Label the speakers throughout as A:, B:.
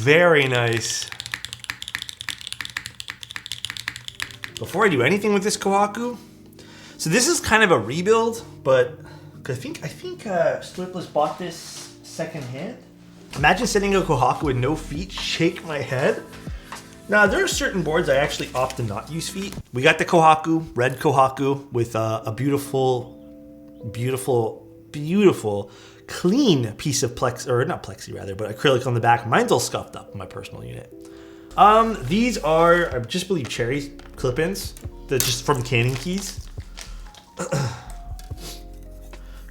A: Very nice. Before I do anything with this Kohaku, so this is kind of a rebuild, but I think Slipless bought this secondhand. Imagine setting a Kohaku with no feet, shake my head. Now there are certain boards I actually opt to not use feet. We got the Kohaku, red Kohaku with a beautiful, clean piece of not plexi rather, but acrylic on the back. Mine's all scuffed up in my personal unit. These are, I just believe, cherry clip-ins. They're just from Cannon Keys.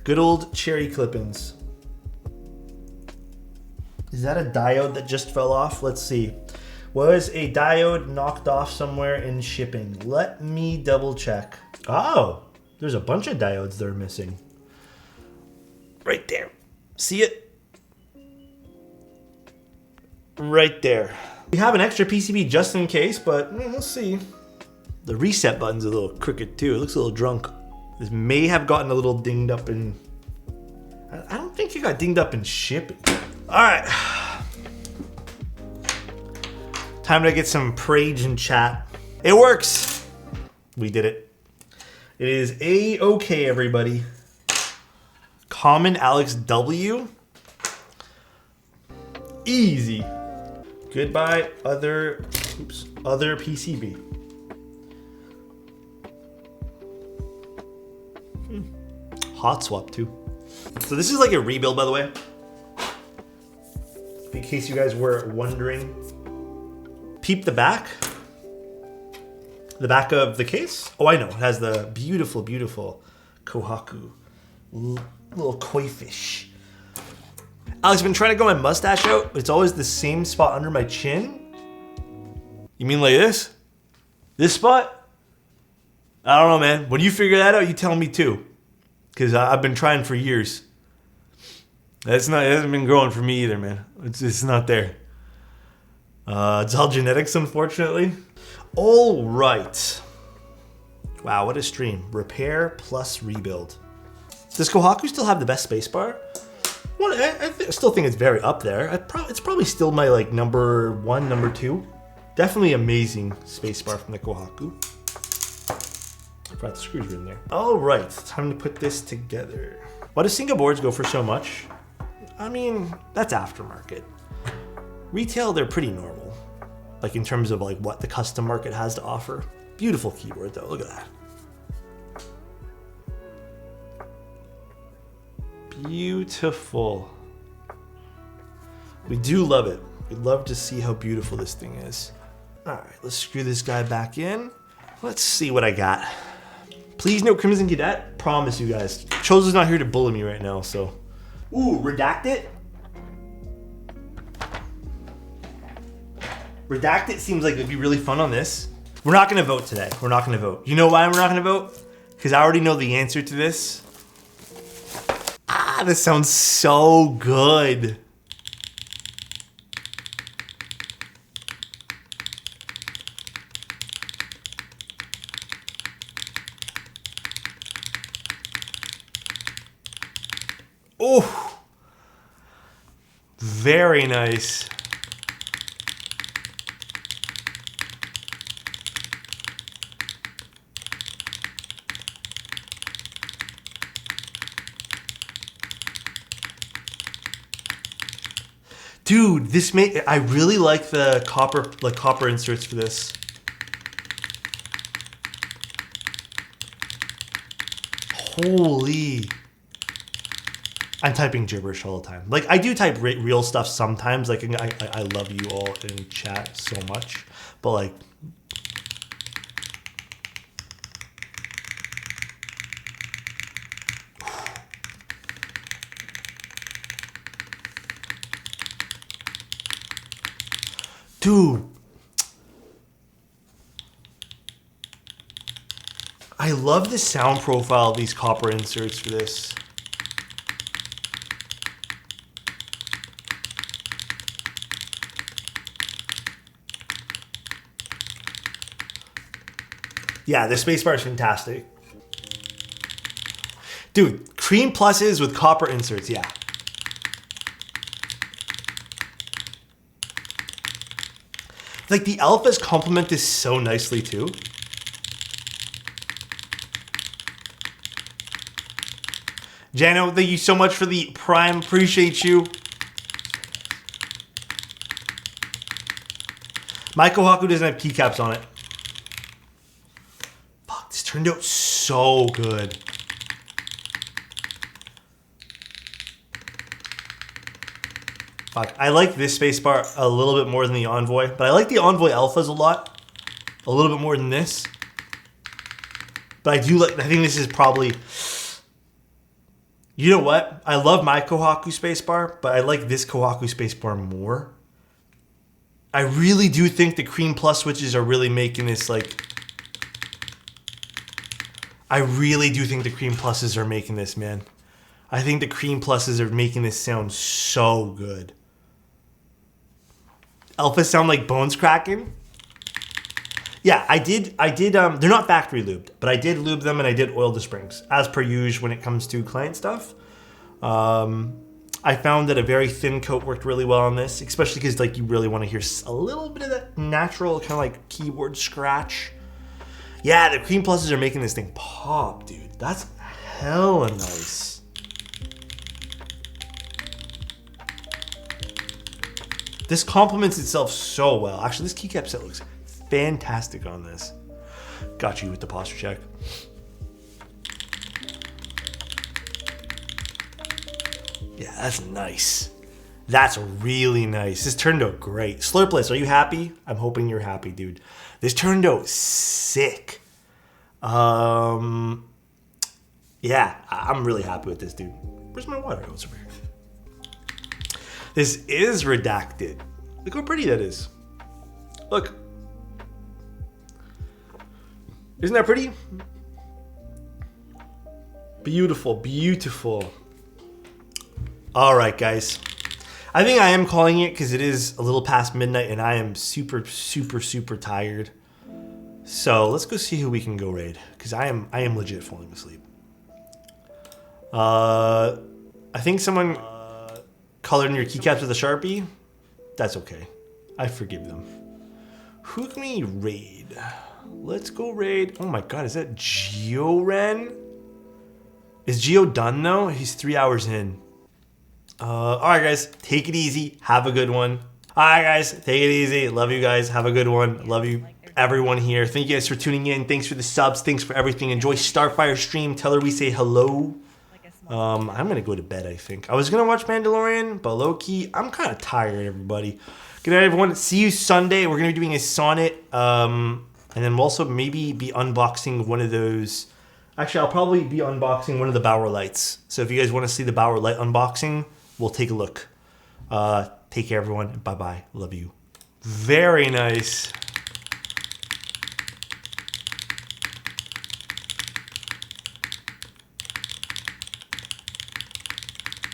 A: Good old cherry clip-ins. Is that a diode that just fell off? Let's see. Was a diode knocked off somewhere in shipping? Let me double check. Oh, there's a bunch of diodes that are missing. Right there. See it? Right there. We have an extra PCB just in case, but we'll see. The reset button's a little crooked too. It looks a little drunk. This may have gotten a little dinged up in... I don't think it got dinged up in shipping. All right. Time to get some praise in chat. It works. We did it. It is A-okay, everybody. Common Alex W. Easy. Goodbye, other PCB. Hot swap too. So this is like a rebuild, by the way. In case you guys were wondering. Peep the back. The back of the case. Oh, I know. It has the beautiful, beautiful Kohaku. Little koi fish. Alex, I've been trying to grow my mustache out, but it's always the same spot under my chin. You mean like this? This spot? I don't know, man. When you figure that out, you tell me too. Because I've been trying for years. It hasn't been growing for me either, man. It's not there. It's all genetics, unfortunately. All right. Wow, what a stream. Repair plus rebuild. Does Kohaku still have the best spacebar? Well, I still think it's very up there. It's probably still my like number 1, number 2. Definitely amazing spacebar from the Kohaku. I forgot the screws were in there. All right, time to put this together. Why do single boards go for so much? I mean, that's aftermarket. Retail, they're pretty normal. Like in terms of like what the custom market has to offer. Beautiful keyboard though, look at that. Beautiful. We do love it. We'd love to see how beautiful this thing is. All right, let's screw this guy back in. Let's see what I got. Please no Crimson Cadet. Promise you guys. Chosen's not here to bully me right now, so. Ooh, redact it. Redact it seems like it'd be really fun on this. We're not gonna vote today. We're not gonna vote. You know why we're not gonna vote? Because I already know the answer to this. Ah, this sounds so good. Oh, very nice. Dude, I really like the copper inserts for this. Holy. I'm typing gibberish all the time. Like I do type real stuff sometimes. Like I love you all in chat so much, but like. Dude, I love the sound profile of these copper inserts for this. Yeah, the spacebar is fantastic. Dude, cream pluses with copper inserts, yeah. Like the alphas complement this so nicely too. Jano, thank you so much for the Prime. Appreciate you. My Kohaku doesn't have keycaps on it. Fuck, this turned out so good. Fuck, I like this spacebar a little bit more than the Envoy, but I like the Envoy Alphas a lot. A little bit more than this. But I think this is probably... You know what? I love my Kohaku spacebar, but I like this Kohaku spacebar more. I really do think the Cream Plus switches are really making this like... I really do think the Cream Pluses are making this, man. I think the Cream Pluses are making this sound so good. Alphas sound like bones cracking. Yeah, I did, they're not factory lubed, but I did lube them and I did oil the springs, as per usual when it comes to client stuff. I found that a very thin coat worked really well on this, especially because like you really want to hear a little bit of that natural kind of like keyboard scratch. Yeah, the Cream Pluses are making this thing pop, dude. That's hella nice. This complements itself so well. Actually, this keycap set looks fantastic on this. Got you with the posture check. Yeah, that's nice. That's really nice. This turned out great. Slurpless, are you happy? I'm hoping you're happy, dude. This turned out sick. Yeah, I'm really happy with this, dude. Where's my water? Oh, it's over here. This is redacted. Look how pretty that is. Look. Isn't that pretty? Beautiful, beautiful. All right, guys. I think I am calling it because it is a little past midnight and I am super, super, super tired. So let's go see who we can go raid because I am legit falling asleep. I think someone colored in your keycaps with a Sharpie. That's okay. I forgive them. Who can we raid? Let's go raid. Oh my god, is that Geo-Ren? Is Geo done though? He's 3 hours in. Alright guys, take it easy. Have a good one. Alright guys, take it easy. Love you guys. Have a good one. Love you everyone here. Thank you guys for tuning in. Thanks for the subs. Thanks for everything. Enjoy Starfire stream. Tell her we say hello. I'm gonna go to bed, I think. I was gonna watch Mandalorian, but low-key, I'm kind of tired, everybody. Good night, everyone. See you Sunday. We're gonna be doing a sonnet. And then we'll also maybe be unboxing one of those. Actually, I'll probably be unboxing one of the Bauer lights. So if you guys want to see the Bauer light unboxing, we'll take a look. Take care, everyone. Bye-bye. Love you. Very nice.